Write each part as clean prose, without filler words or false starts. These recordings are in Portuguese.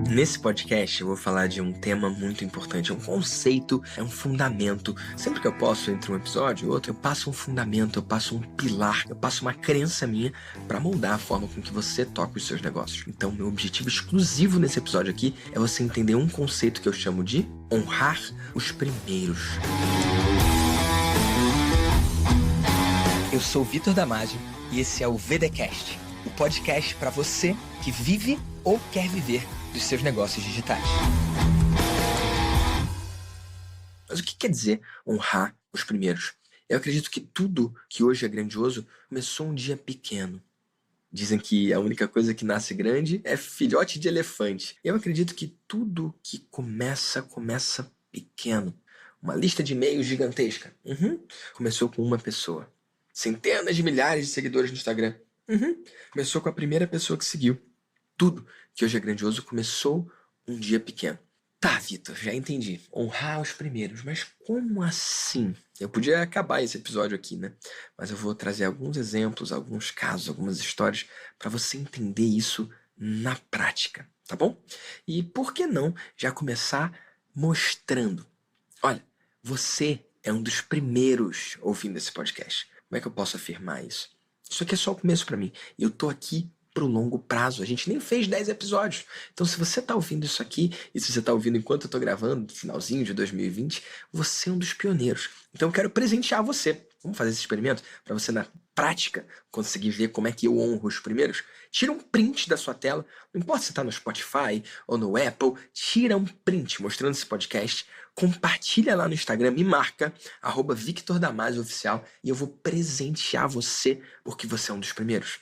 Nesse podcast eu vou falar de um tema muito importante, é um conceito, é um fundamento. Sempre que eu posso, entre um episódio e outro, eu passo um fundamento, eu passo um pilar, eu passo uma crença minha para moldar a forma com que você toca os seus negócios. Então, meu objetivo exclusivo nesse episódio aqui é você entender um conceito que eu chamo de honrar os primeiros. Eu sou o Vitor Damasio e esse é o VDcast, o podcast para você que vive ou quer viver dos seus negócios digitais. Mas o que quer dizer honrar os primeiros? Eu acredito que tudo que hoje é grandioso começou um dia pequeno. Dizem que a única coisa que nasce grande é filhote de elefante. Eu acredito que tudo que começa pequeno. Uma lista de e-mails gigantesca. Começou com uma pessoa. Centenas de milhares de seguidores no Instagram. Começou com a primeira pessoa que seguiu. Tudo que hoje é grandioso começou um dia pequeno. Tá, Vitor, já entendi. Honrar os primeiros. Mas como assim? Eu podia acabar esse episódio aqui, né? Mas eu vou trazer alguns exemplos, alguns casos, algumas histórias para você entender isso na prática, tá bom? E por que não já começar mostrando? Olha, você é um dos primeiros ouvindo esse podcast. Como é que eu posso afirmar isso? Isso aqui é só o começo para mim. Eu tô aqui pro longo prazo. A gente nem fez 10 episódios. Então, se você tá ouvindo isso aqui, e se você tá ouvindo enquanto eu tô gravando, no finalzinho de 2020, você é um dos pioneiros. Então, eu quero presentear você. Vamos fazer esse experimento para você, na prática, conseguir ver como é que eu honro os primeiros? Tira um print da sua tela. Não importa se tá no Spotify ou no Apple. Tira um print mostrando esse podcast. Compartilha lá no Instagram. Me marca, @VictorDamasioOficial. E eu vou presentear você porque você é um dos primeiros.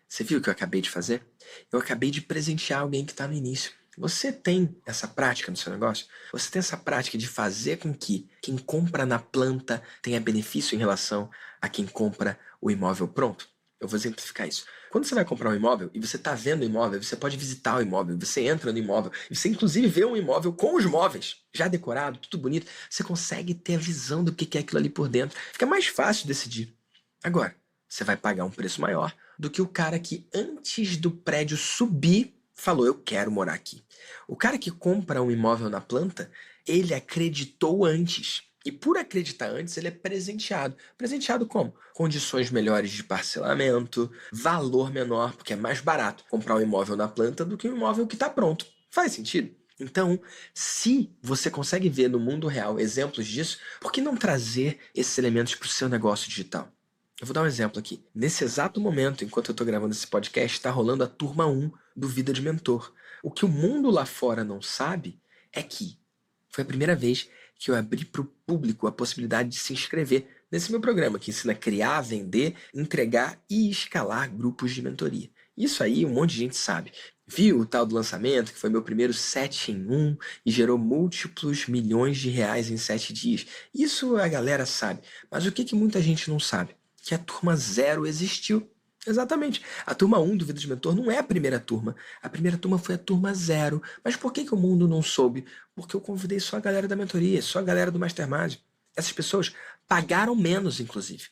Você viu o que eu acabei de fazer? Eu acabei de presentear alguém que está no início. Você tem essa prática no seu negócio? Você tem essa prática de fazer com que quem compra na planta tenha benefício em relação a quem compra o imóvel pronto? Eu vou exemplificar isso. Quando você vai comprar um imóvel e você está vendo o imóvel, você pode visitar o imóvel, você entra no imóvel e você inclusive vê um imóvel com os móveis já decorado, tudo bonito. Você consegue ter a visão do que é aquilo ali por dentro. Fica mais fácil decidir. Agora, você vai pagar um preço maior do que o cara que antes do prédio subir falou, eu quero morar aqui. O cara que compra um imóvel na planta, ele acreditou antes. E por acreditar antes, ele é presenteado. Presenteado como? Condições melhores de parcelamento, valor menor, porque é mais barato comprar um imóvel na planta do que um imóvel que está pronto. Faz sentido? Então, se você consegue ver no mundo real exemplos disso, por que não trazer esses elementos para o seu negócio digital? Eu vou dar um exemplo aqui. Nesse exato momento, enquanto eu estou gravando esse podcast, está rolando a turma 1 do Vida de Mentor. O que o mundo lá fora não sabe é que foi a primeira vez que eu abri para o público a possibilidade de se inscrever nesse meu programa, que ensina a criar, vender, entregar e escalar grupos de mentoria. Isso aí um monte de gente sabe. Viu o tal do lançamento, que foi meu primeiro 7 em 1 e gerou múltiplos milhões de reais em 7 dias. Isso a galera sabe. Mas o que muita gente não sabe? Que a turma 0 existiu. Exatamente. A turma 1 do Vida de Mentor não é a primeira turma. A primeira turma foi a turma 0. Mas por que o mundo não soube? Porque eu convidei só a galera da mentoria, só a galera do Mastermind. Essas pessoas pagaram menos, inclusive.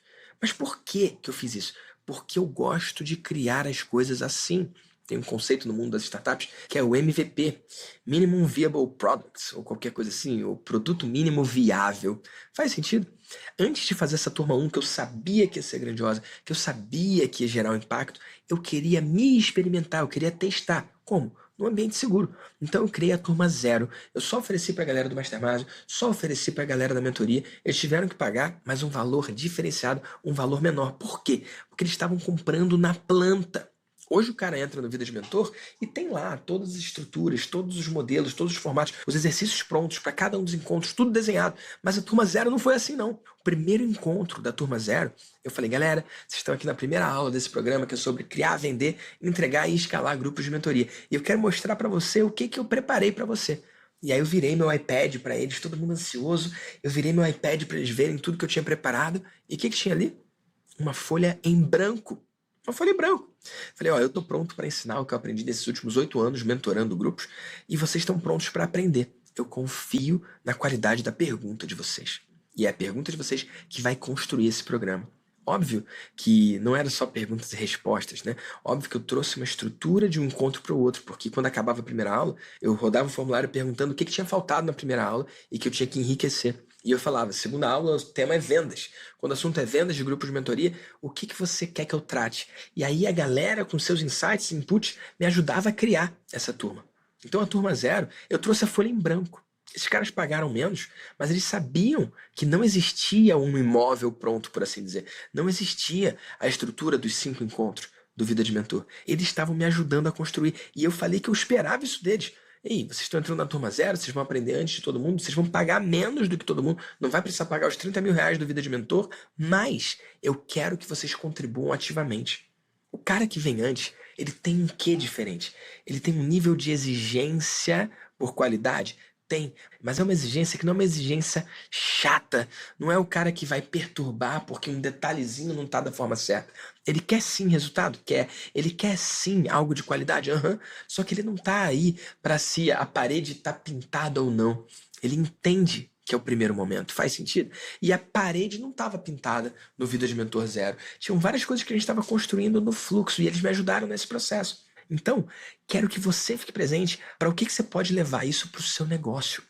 Mas por que eu fiz isso? Porque eu gosto de criar as coisas assim. Tem um conceito no mundo das startups que é o MVP, Minimum Viable Products, ou qualquer coisa assim, o produto mínimo viável. Faz sentido? Antes de fazer essa turma 1, que eu sabia que ia ser grandiosa, que eu sabia que ia gerar um impacto, eu queria me experimentar, eu queria testar. Como? No ambiente seguro. Então eu criei a turma 0. Eu só ofereci para a galera do Mastermind, só ofereci para a galera da mentoria. Eles tiveram que pagar, mas um valor diferenciado, um valor menor. Por quê? Porque eles estavam comprando na planta. Hoje o cara entra no Vida de Mentor e tem lá todas as estruturas, todos os modelos, todos os formatos, os exercícios prontos para cada um dos encontros, tudo desenhado. Mas a turma 0 não foi assim, não. O primeiro encontro da turma 0, eu falei, galera, vocês estão aqui na primeira aula desse programa que é sobre criar, vender, entregar e escalar grupos de mentoria. E eu quero mostrar para você o que eu preparei para você. E aí eu virei meu iPad para eles, todo mundo ansioso. Eu virei meu iPad para eles verem tudo que eu tinha preparado. E o que tinha ali? Uma folha em branco. Uma folha em branco. Falei, eu tô pronto para ensinar o que eu aprendi nesses últimos 8 anos mentorando grupos e vocês estão prontos para aprender. Eu confio na qualidade da pergunta de vocês. E é a pergunta de vocês que vai construir esse programa. Óbvio que não era só perguntas e respostas, né? Óbvio que eu trouxe uma estrutura de um encontro para o outro, porque quando acabava a primeira aula, eu rodava o formulário perguntando o que tinha faltado na primeira aula e que eu tinha que enriquecer. E eu falava, segunda aula, o tema é vendas. Quando o assunto é vendas de grupos de mentoria, o que você quer que eu trate? E aí a galera, com seus insights, inputs, me ajudava a criar essa turma. Então a turma zero, eu trouxe a folha em branco. Esses caras pagaram menos, mas eles sabiam que não existia um imóvel pronto, por assim dizer. Não existia a estrutura dos 5 encontros do Vida de Mentor. Eles estavam me ajudando a construir. E eu falei que eu esperava isso deles. Ei, vocês estão entrando na turma zero, vocês vão aprender antes de todo mundo, vocês vão pagar menos do que todo mundo, não vai precisar pagar os 30 mil reais do Vida de Mentor, mas eu quero que vocês contribuam ativamente. O cara que vem antes, ele tem um quê diferente? Ele tem um nível de exigência por qualidade? Tem, mas é uma exigência que não é uma exigência chata. Não é o cara que vai perturbar porque um detalhezinho não tá da forma certa. Ele quer sim resultado? Quer. Ele quer sim algo de qualidade? Aham. Só que ele não tá aí para se a parede tá pintada ou não. Ele entende que é o primeiro momento. Faz sentido? E a parede não estava pintada no Vida de Mentor Zero. Tinham várias coisas que a gente estava construindo no fluxo e eles me ajudaram nesse processo. Então, quero que você fique presente para o que você pode levar isso para o seu negócio.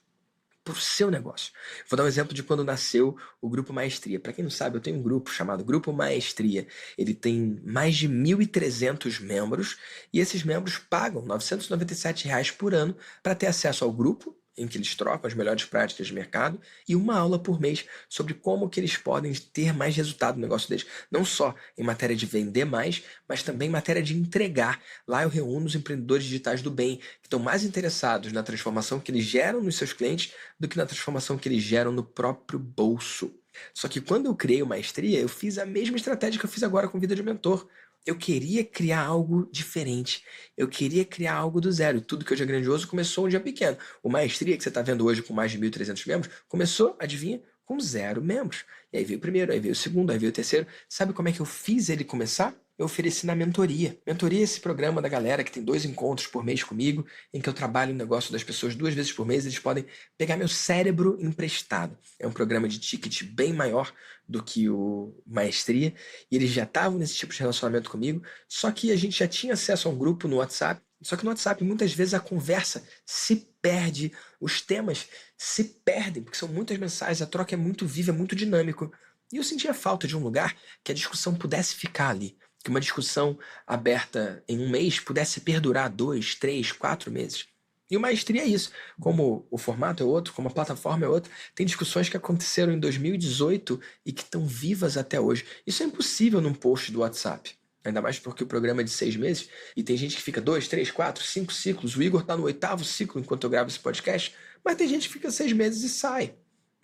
Para o seu negócio. Vou dar um exemplo de quando nasceu o Grupo Maestria. Para quem não sabe, eu tenho um grupo chamado Grupo Maestria. Ele tem mais de 1.300 membros e esses membros pagam R$ 997 por ano para ter acesso ao grupo, em que eles trocam as melhores práticas de mercado, e uma aula por mês sobre como que eles podem ter mais resultado no negócio deles. Não só em matéria de vender mais, mas também em matéria de entregar. Lá eu reúno os empreendedores digitais do bem, que estão mais interessados na transformação que eles geram nos seus clientes do que na transformação que eles geram no próprio bolso. Só que quando eu criei o Maestria, eu fiz a mesma estratégia que eu fiz agora com Vida de Mentor. Eu queria criar algo diferente. Eu queria criar algo do zero. Tudo que hoje é grandioso começou um dia pequeno. O Maestria, que você está vendo hoje com mais de 1.300 membros, começou, adivinha, com 0 membros. E aí veio o primeiro, aí veio o segundo, aí veio o terceiro. Sabe como é que eu fiz ele começar? Eu ofereci na mentoria. Mentoria é esse programa da galera que tem 2 encontros por mês comigo, em que eu trabalho no negócio das pessoas 2 vezes por mês. Eles podem pegar meu cérebro emprestado. É um programa de ticket bem maior do que o Maestria. E eles já estavam nesse tipo de relacionamento comigo. Só que a gente já tinha acesso a um grupo no WhatsApp. Só que no WhatsApp, muitas vezes, a conversa se perde. Os temas se perdem, porque são muitas mensagens. A troca é muito viva, é muito dinâmico. E eu sentia falta de um lugar que a discussão pudesse ficar ali. Que uma discussão aberta em um mês pudesse perdurar 2, 3, 4 meses. E o Maestria é isso. Como o formato é outro, como a plataforma é outra, tem discussões que aconteceram em 2018 e que estão vivas até hoje. Isso é impossível num post do WhatsApp. Ainda mais porque o programa é de 6 meses e tem gente que fica 2, 3, 4, 5 ciclos. O Igor está no 8º ciclo enquanto eu gravo esse podcast, mas tem gente que fica 6 meses e sai.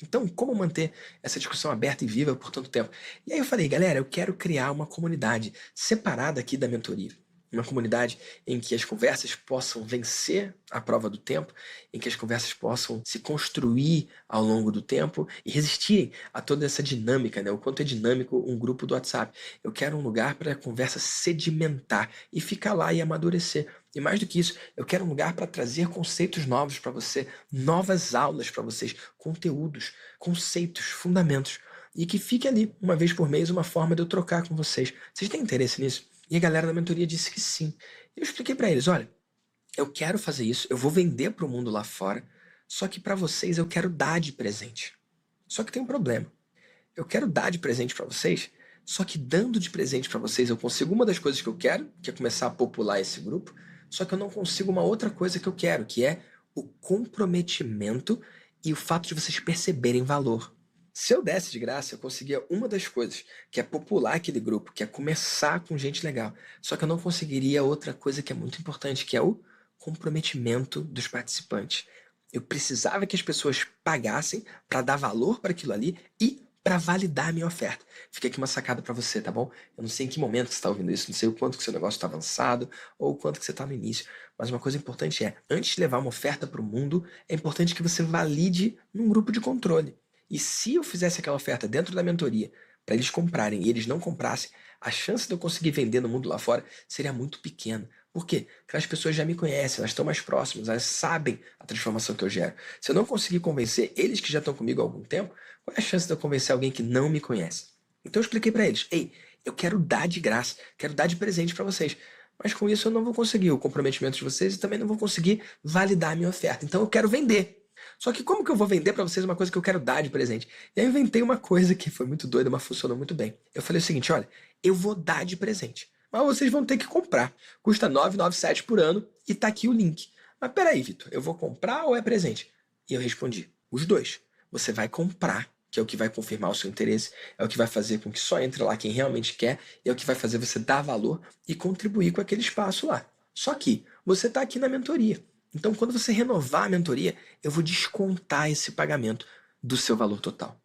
Então, como manter essa discussão aberta e viva por tanto tempo? E aí eu falei, galera, eu quero criar uma comunidade separada aqui da mentoria. Uma comunidade em que as conversas possam vencer a prova do tempo, em que as conversas possam se construir ao longo do tempo e resistirem a toda essa dinâmica, né? O quanto é dinâmico um grupo do WhatsApp. Eu quero um lugar para a conversa sedimentar e ficar lá e amadurecer. E mais do que isso, eu quero um lugar para trazer conceitos novos para você, novas aulas para vocês, conteúdos, conceitos, fundamentos. E que fique ali, uma vez por mês, uma forma de eu trocar com vocês. Vocês têm interesse nisso? E a galera da mentoria disse que sim. E eu expliquei para eles, olha, eu quero fazer isso, eu vou vender para o mundo lá fora, só que para vocês eu quero dar de presente. Só que tem um problema. Eu quero dar de presente para vocês, só que dando de presente para vocês eu consigo uma das coisas que eu quero, que é começar a popular esse grupo, só que eu não consigo uma outra coisa que eu quero, que é o comprometimento e o fato de vocês perceberem valor. Se eu desse de graça, eu conseguia uma das coisas, que é popular aquele grupo, que é começar com gente legal. Só que eu não conseguiria outra coisa que é muito importante, que é o comprometimento dos participantes. Eu precisava que as pessoas pagassem para dar valor para aquilo ali e para validar a minha oferta. Fica aqui uma sacada para você, tá bom? Eu não sei em que momento você está ouvindo isso, não sei o quanto que seu negócio está avançado ou o quanto que você está no início, mas uma coisa importante é, antes de levar uma oferta para o mundo, é importante que você valide num grupo de controle. E se eu fizesse aquela oferta dentro da mentoria para eles comprarem e eles não comprassem, a chance de eu conseguir vender no mundo lá fora seria muito pequena. Por quê? Porque as pessoas já me conhecem, elas estão mais próximas, elas sabem a transformação que eu gero. Se eu não conseguir convencer eles que já estão comigo há algum tempo, qual é a chance de eu convencer alguém que não me conhece? Então eu expliquei para eles, ei, eu quero dar de graça, quero dar de presente para vocês. Mas com isso eu não vou conseguir o comprometimento de vocês e também não vou conseguir validar a minha oferta. Então eu quero vender. Só que como que eu vou vender para vocês uma coisa que eu quero dar de presente? E aí eu inventei uma coisa que foi muito doida, mas funcionou muito bem. Eu falei o seguinte, olha, eu vou dar de presente, mas vocês vão ter que comprar. Custa 9,97 por ano e tá aqui o link. Mas peraí, Vitor, eu vou comprar ou é presente? E eu respondi, os dois. Você vai comprar, que é o que vai confirmar o seu interesse, é o que vai fazer com que só entre lá quem realmente quer, é o que vai fazer você dar valor e contribuir com aquele espaço lá. Só que você está aqui na mentoria. Então, quando você renovar a mentoria, eu vou descontar esse pagamento do seu valor total.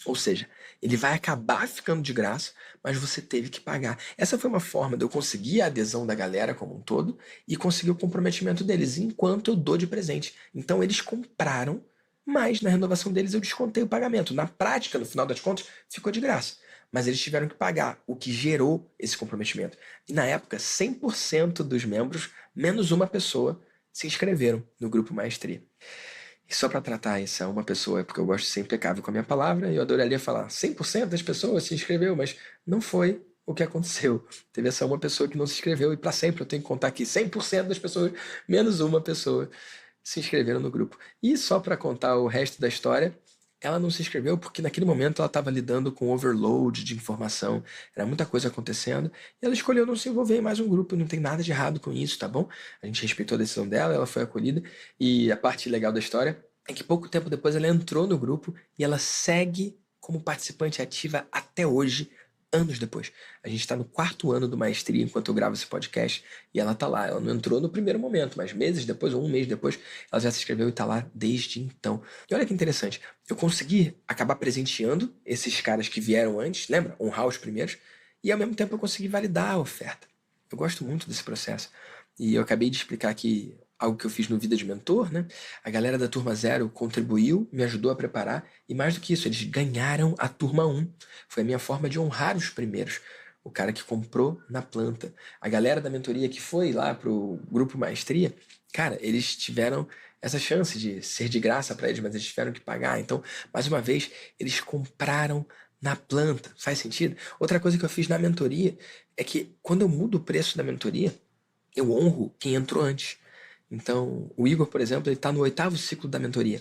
Ou seja, ele vai acabar ficando de graça, mas você teve que pagar. Essa foi uma forma de eu conseguir a adesão da galera como um todo e conseguir o comprometimento deles enquanto eu dou de presente. Então, eles compraram, mas na renovação deles eu descontei o pagamento. Na prática, no final das contas, ficou de graça. Mas eles tiveram que pagar, o que gerou esse comprometimento. E na época, 100% dos membros, menos uma pessoa, se inscreveram no grupo Maestria. E só para tratar essa uma pessoa, porque eu gosto de ser impecável com a minha palavra, eu adoraria falar 100% das pessoas se inscreveu, mas não foi o que aconteceu. Teve essa uma pessoa que não se inscreveu e para sempre eu tenho que contar aqui 100% das pessoas, menos uma pessoa, se inscreveram no grupo. E só para contar o resto da história, ela não se inscreveu porque naquele momento ela estava lidando com overload de informação, era muita coisa acontecendo, e ela escolheu não se envolver em mais um grupo, não tem nada de errado com isso, tá bom? A gente respeitou a decisão dela, ela foi acolhida, e a parte legal da história é que pouco tempo depois ela entrou no grupo e ela segue como participante ativa até hoje, anos depois. A gente está no 4º ano do Maestria enquanto eu gravo esse podcast e ela tá lá. Ela não entrou no primeiro momento, mas meses depois, ou um mês depois, ela já se inscreveu e tá lá desde então. E olha que interessante, eu consegui acabar presenteando esses caras que vieram antes, lembra? Honrar os primeiros, e ao mesmo tempo eu consegui validar a oferta. Eu gosto muito desse processo. E eu acabei de explicar aqui algo que eu fiz no Vida de Mentor, né? A galera da Turma 0 contribuiu, me ajudou a preparar, e mais do que isso, eles ganharam a Turma 1. Foi a minha forma de honrar os primeiros. O cara que comprou na planta. A galera da mentoria que foi lá pro grupo Maestria, cara, eles tiveram essa chance de ser de graça para eles, mas eles tiveram que pagar. Então, mais uma vez, eles compraram na planta. Faz sentido? Outra coisa que eu fiz na mentoria é que quando eu mudo o preço da mentoria, eu honro quem entrou antes. Então, o Igor, por exemplo, ele está no 8º ciclo da mentoria.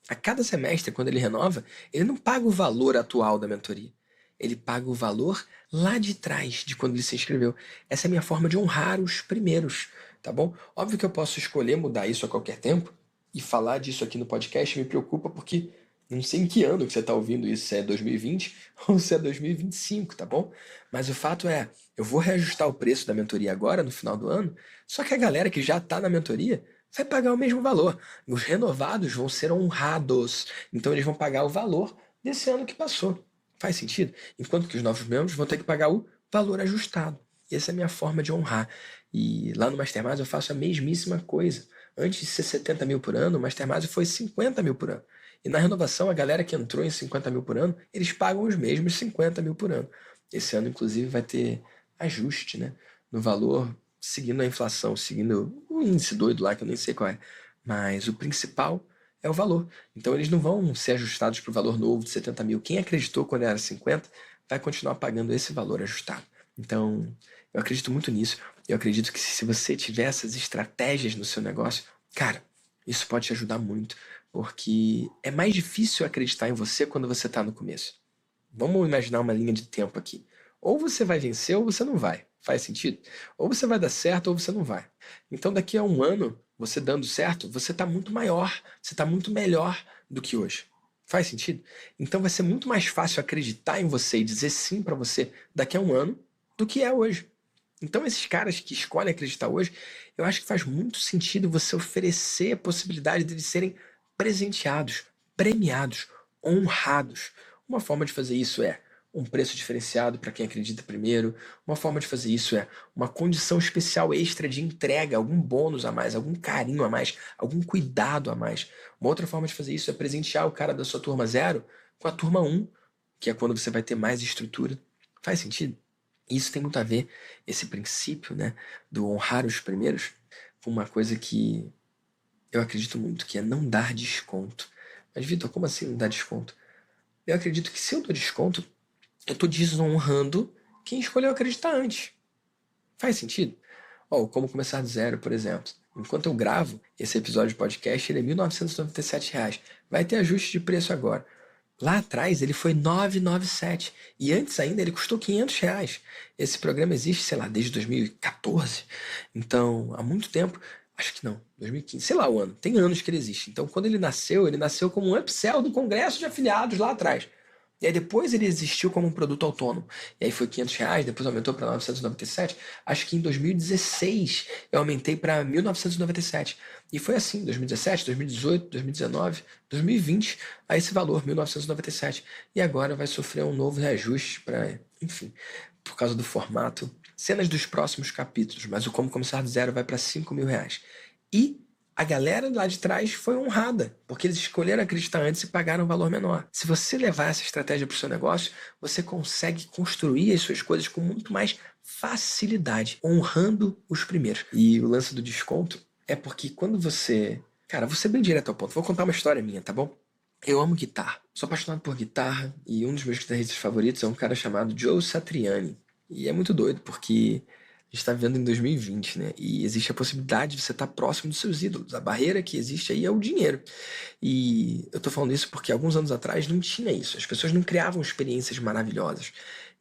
A cada semestre, quando ele renova, ele não paga o valor atual da mentoria. Ele paga o valor lá de trás, de quando ele se inscreveu. Essa é a minha forma de honrar os primeiros, tá bom? Óbvio que eu posso escolher mudar isso a qualquer tempo, e falar disso aqui no podcast me preocupa porque não sei em que ano que você está ouvindo isso, se é 2020 ou se é 2025, tá bom? Mas o fato é, eu vou reajustar o preço da mentoria agora, no final do ano, só que a galera que já está na mentoria vai pagar o mesmo valor. Os renovados vão ser honrados, então eles vão pagar o valor desse ano que passou. Faz sentido? Enquanto que os novos membros vão ter que pagar o valor ajustado. E essa é a minha forma de honrar. E lá no Mastermind eu faço a mesmíssima coisa. Antes de ser 70 mil por ano, o Mastermind foi 50 mil por ano. E na renovação, a galera que entrou em 50 mil por ano, eles pagam os mesmos 50 mil por ano. Esse ano, inclusive, vai ter ajuste, né, no valor, seguindo a inflação, seguindo o índice doido lá, que eu nem sei qual é. Mas o principal é o valor. Então, eles não vão ser ajustados para o valor novo de 70 mil. Quem acreditou quando era 50 vai continuar pagando esse valor ajustado. Então, eu acredito muito nisso. Eu acredito que se você tiver essas estratégias no seu negócio, cara, isso pode te ajudar muito, porque é mais difícil acreditar em você quando você está no começo. Vamos imaginar uma linha de tempo aqui. Ou você vai vencer ou você não vai. Faz sentido? Ou você vai dar certo ou você não vai. Então, daqui a um ano, você dando certo, você está muito maior, você está muito melhor do que hoje. Faz sentido? Então, vai ser muito mais fácil acreditar em você e dizer sim para você daqui a um ano do que é hoje. Então, esses caras que escolhem acreditar hoje, eu acho que faz muito sentido você oferecer a possibilidade de eles serem presenteados, premiados, honrados. Uma forma de fazer isso é um preço diferenciado para quem acredita primeiro. Uma forma de fazer isso é uma condição especial extra de entrega, algum bônus a mais, algum carinho a mais, algum cuidado a mais. Uma outra forma de fazer isso é presentear o cara da sua turma 0 com a turma 1, que é quando você vai ter mais estrutura. Faz sentido? Isso tem muito a ver, esse princípio, né, do honrar os primeiros, com uma coisa que eu acredito muito, que é não dar desconto. Mas, Vitor, como assim não dar desconto? Eu acredito que se eu dou desconto, eu tô desonrando quem escolheu acreditar antes. Faz sentido? Ó, Como Começar do Zero, por exemplo. Enquanto eu gravo esse episódio de podcast, ele é R$ 1.997. Vai ter ajuste de preço agora. Lá atrás ele foi 997 e antes ainda ele custou R$ 500. Esse programa existe, sei lá, desde 2014. Então, há muito tempo, acho que não, 2015, sei lá o ano, tem anos que ele existe. Então, quando ele nasceu como um upsell do Congresso de Afiliados lá atrás. E aí depois ele existiu como um produto autônomo. E aí foi R$ 500, depois aumentou para 997. Acho que em 2016 eu aumentei para 1.997. E foi assim, 2017, 2018, 2019, 2020, a esse valor, 1.997. E agora vai sofrer um novo reajuste para, enfim, por causa do formato. Cenas dos próximos capítulos, mas o Como Começar do Zero vai para R$ 5.000. E a galera lá de trás foi honrada, porque eles escolheram acreditar antes e pagaram um valor menor. Se você levar essa estratégia para o seu negócio, você consegue construir as suas coisas com muito mais facilidade, honrando os primeiros. E o lance do desconto é porque quando você... Cara, vou ser bem direto ao ponto. Vou contar uma história minha, tá bom? Eu amo guitarra. Sou apaixonado por guitarra e um dos meus guitarristas favoritos é um cara chamado Joe Satriani. E é muito doido porque a gente está vivendo em 2020, né? E existe a possibilidade de você estar próximo dos seus ídolos. A barreira que existe aí é o dinheiro. E eu tô falando isso porque alguns anos atrás não tinha isso. As pessoas não criavam experiências maravilhosas.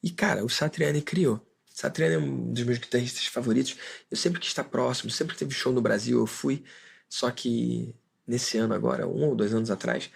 E, cara, o Satriani criou. Satriani é um dos meus guitarristas favoritos. Eu sempre quis estar próximo, sempre que teve show no Brasil eu fui. Só que nesse ano agora, 1 ou 2 anos atrás,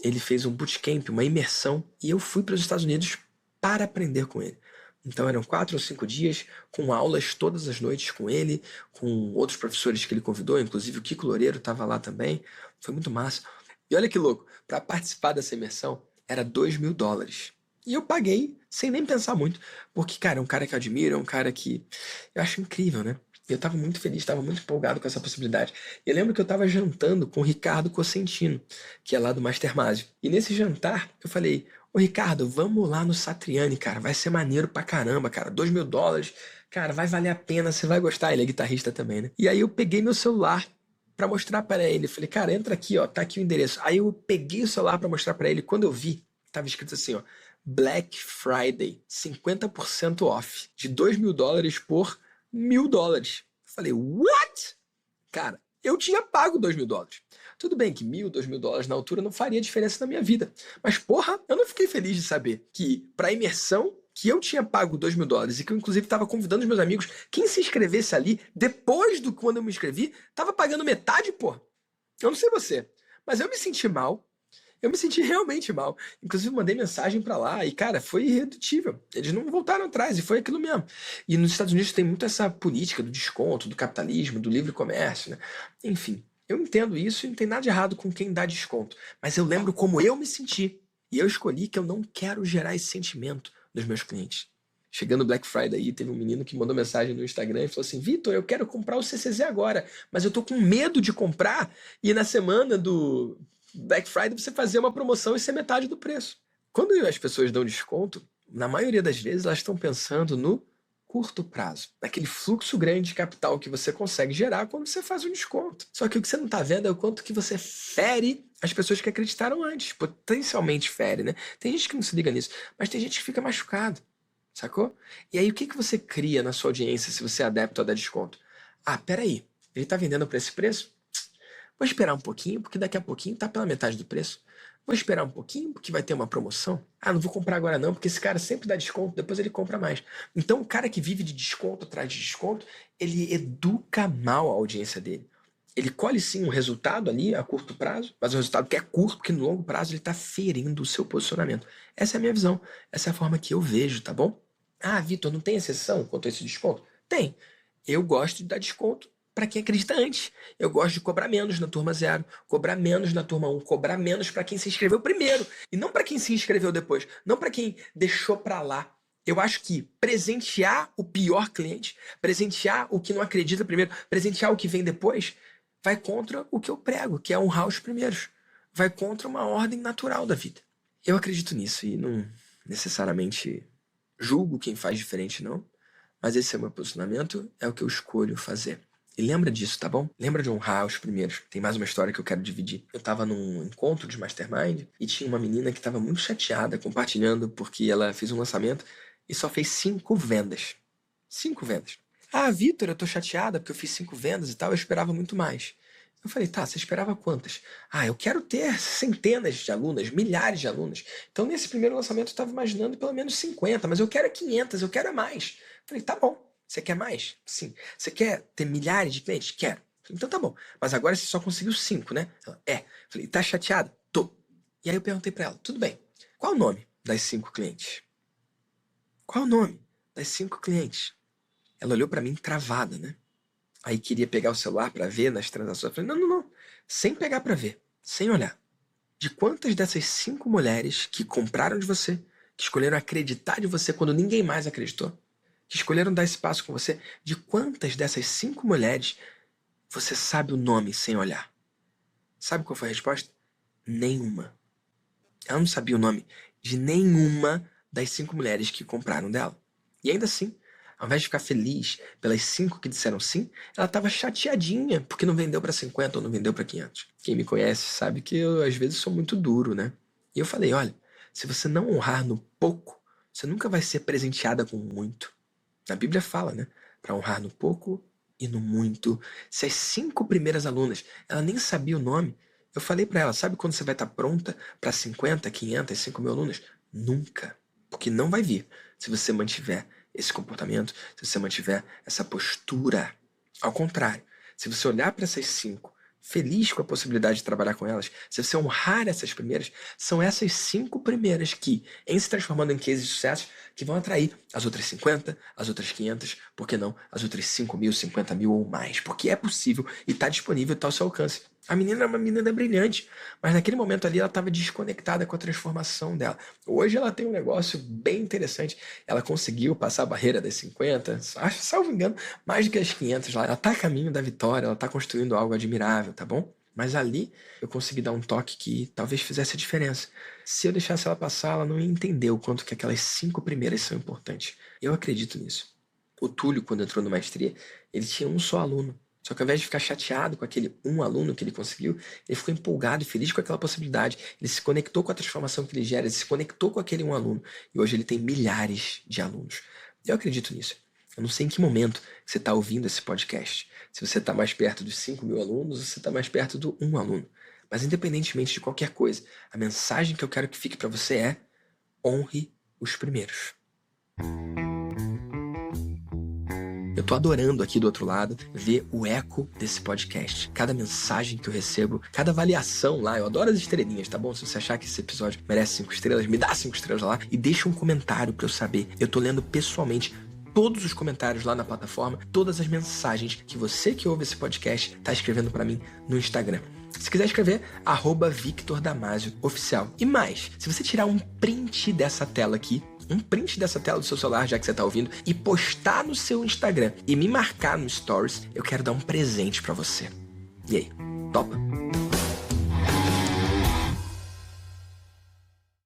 ele fez um bootcamp, uma imersão, e eu fui para os Estados Unidos para aprender com ele. Então eram 4 ou 5 dias, com aulas todas as noites com ele, com outros professores que ele convidou, inclusive o Kiko Loureiro estava lá também. Foi muito massa. E olha que louco, para participar dessa imersão era US$ 2.000. E eu paguei sem nem pensar muito, porque, cara, é um cara que eu admiro, é um cara que eu acho incrível, né? E eu tava muito feliz, tava muito empolgado com essa possibilidade. E eu lembro que eu tava jantando com o Ricardo Cosentino, que é lá do Mastermásio. E nesse jantar, eu falei, ô Ricardo, vamos lá no Satriani, cara, vai ser maneiro pra caramba, cara, US$ 2.000, cara, vai valer a pena, você vai gostar. Ele é guitarrista também, né? E aí eu peguei meu celular pra mostrar pra ele, falei, cara, entra aqui, ó, tá aqui o endereço. Aí eu peguei o celular pra mostrar pra ele, quando eu vi, tava escrito assim, ó, Black Friday, 50% off, de US$ 2.000 por US$ 1.000. Falei, what? Cara, eu tinha pago US$ 2.000. Tudo bem que US$ 1.000, US$ 2.000 na altura não faria diferença na minha vida. Mas, porra, eu não fiquei feliz de saber que, pra imersão, que eu tinha pago US$ 2.000 e que eu, inclusive, estava convidando os meus amigos, quem se inscrevesse ali, depois do quando eu me inscrevi, tava pagando metade, pô. Eu não sei você, mas eu me senti mal. Eu me senti realmente mal. Inclusive, mandei mensagem pra lá e, cara, foi irredutível. Eles não voltaram atrás e foi aquilo mesmo. E nos Estados Unidos tem muito essa política do desconto, do capitalismo, do livre comércio, né? Enfim, eu entendo isso e não tem nada de errado com quem dá desconto. Mas eu lembro como eu me senti. E eu escolhi que eu não quero gerar esse sentimento nos meus clientes. Chegando o Black Friday aí, teve um menino que mandou mensagem no Instagram e falou assim: Vitor, eu quero comprar o CCZ agora, mas eu tô com medo de comprar e na semana do Black Friday você fazer uma promoção e ser metade do preço. Quando as pessoas dão desconto, na maioria das vezes elas estão pensando no curto prazo, naquele fluxo grande de capital que você consegue gerar quando você faz um desconto. Só que o que você não está vendo é o quanto que você fere as pessoas que acreditaram antes, potencialmente fere, né? Tem gente que não se liga nisso, mas tem gente que fica machucado. Sacou? E aí, o que que você cria na sua audiência se você é adepto a dar desconto? Ah, peraí, ele tá vendendo por esse preço? Vou esperar um pouquinho, porque daqui a pouquinho tá pela metade do preço. Vou esperar um pouquinho, porque vai ter uma promoção. Ah, não vou comprar agora não, porque esse cara sempre dá desconto, depois ele compra mais. Então, o cara que vive de desconto atrás de desconto, ele educa mal a audiência dele. Ele colhe sim um resultado ali a curto prazo, mas um resultado que é curto, porque no longo prazo ele está ferindo o seu posicionamento. Essa é a minha visão, essa é a forma que eu vejo, tá bom? Ah, Vitor, não tem exceção quanto a esse desconto? Tem. Eu gosto de dar desconto para quem acredita antes. Eu gosto de cobrar menos na turma 0, cobrar menos na turma 1, cobrar menos para quem se inscreveu primeiro e não para quem se inscreveu depois, não para quem deixou para lá. Eu acho que presentear o pior cliente, presentear o que não acredita primeiro, presentear o que vem depois, vai contra o que eu prego, que é honrar os primeiros. Vai contra uma ordem natural da vida. Eu acredito nisso e não necessariamente julgo quem faz diferente, não. Mas esse é o meu posicionamento, é o que eu escolho fazer. E lembra disso, tá bom? Lembra de honrar os primeiros. Tem mais uma história que eu quero dividir. Eu tava num encontro de mastermind e tinha uma menina que tava muito chateada compartilhando porque ela fez um lançamento e só fez 5 vendas. 5 vendas. Ah, Vitor, eu tô chateada porque eu fiz 5 vendas e tal, eu esperava muito mais. Eu falei, tá, você esperava quantas? Ah, eu quero ter centenas de alunas, milhares de alunas. Então, nesse primeiro lançamento, eu estava imaginando pelo menos 50, mas eu quero 500, eu quero mais. Eu falei, tá bom, você quer mais? Sim. Você quer ter milhares de clientes? Quero. Eu falei, então tá bom, mas agora você só conseguiu 5, né? Ela, é. Eu falei, tá chateada? Tô. E aí eu perguntei pra ela, tudo bem, qual o nome das 5 clientes? Qual o nome das 5 clientes? Ela olhou pra mim travada, né? Aí queria pegar o celular pra ver nas transações. Eu falei, não, não, não. Sem pegar pra ver. Sem olhar. De quantas dessas 5 mulheres que compraram de você, que escolheram acreditar de você quando ninguém mais acreditou, que escolheram dar esse passo com você, de quantas dessas 5 mulheres você sabe o nome sem olhar? Sabe qual foi a resposta? Nenhuma. Ela não sabia o nome de nenhuma das 5 mulheres que compraram dela. E ainda assim, ao invés de ficar feliz pelas 5 que disseram sim, ela estava chateadinha porque não vendeu para 50 ou não vendeu para 500. Quem me conhece sabe que eu às vezes sou muito duro, né? E eu falei, olha, se você não honrar no pouco, você nunca vai ser presenteada com muito. A Bíblia fala, né? Para honrar no pouco e no muito. Se as 5 primeiras alunas, ela nem sabia o nome, eu falei para ela, sabe quando você vai estar pronta para 50, 500, 5 mil alunos? Nunca. Porque não vai vir se você mantiver esse comportamento, se você mantiver essa postura. Ao contrário, se você olhar para essas 5, feliz com a possibilidade de trabalhar com elas, se você honrar essas primeiras, são essas 5 primeiras que, em se transformando em cases de sucesso, que vão atrair as outras 50, as outras 500, por que não, as outras 5 mil, 50 mil ou mais, porque é possível e está disponível e está ao seu alcance. A menina é uma menina brilhante, mas naquele momento ali ela estava desconectada com a transformação dela. Hoje ela tem um negócio bem interessante. Ela conseguiu passar a barreira das 50, acho, salvo engano, mais do que as 500 lá. Ela está a caminho da vitória, ela está construindo algo admirável, tá bom? Mas ali eu consegui dar um toque que talvez fizesse a diferença. Se eu deixasse ela passar, ela não ia entender o quanto que aquelas 5 primeiras são importantes. Eu acredito nisso. O Túlio, quando entrou no Maestria, ele tinha um só aluno. Só que ao invés de ficar chateado com aquele um aluno que ele conseguiu, ele ficou empolgado e feliz com aquela possibilidade. Ele se conectou com a transformação que ele gera, ele se conectou com aquele um aluno. E hoje ele tem milhares de alunos. Eu acredito nisso. Eu não sei em que momento você está ouvindo esse podcast. Se você está mais perto dos 5 mil alunos ou se você está mais perto do um aluno. Mas independentemente de qualquer coisa, a mensagem que eu quero que fique para você é: honre os primeiros. Eu tô adorando aqui do outro lado ver o eco desse podcast. Cada mensagem que eu recebo, cada avaliação lá, eu adoro as estrelinhas, tá bom? Se você achar que esse episódio merece 5 estrelas, me dá 5 estrelas lá e deixa um comentário pra eu saber. Eu tô lendo pessoalmente todos os comentários lá na plataforma, todas as mensagens que você que ouve esse podcast tá escrevendo pra mim no Instagram. Se quiser escrever, @VictorDamasio_oficial. E mais, se você tirar um print dessa tela aqui, um print dessa tela do seu celular, já que você tá ouvindo, e postar no seu Instagram e me marcar no Stories, eu quero dar um presente pra você. E aí, topa?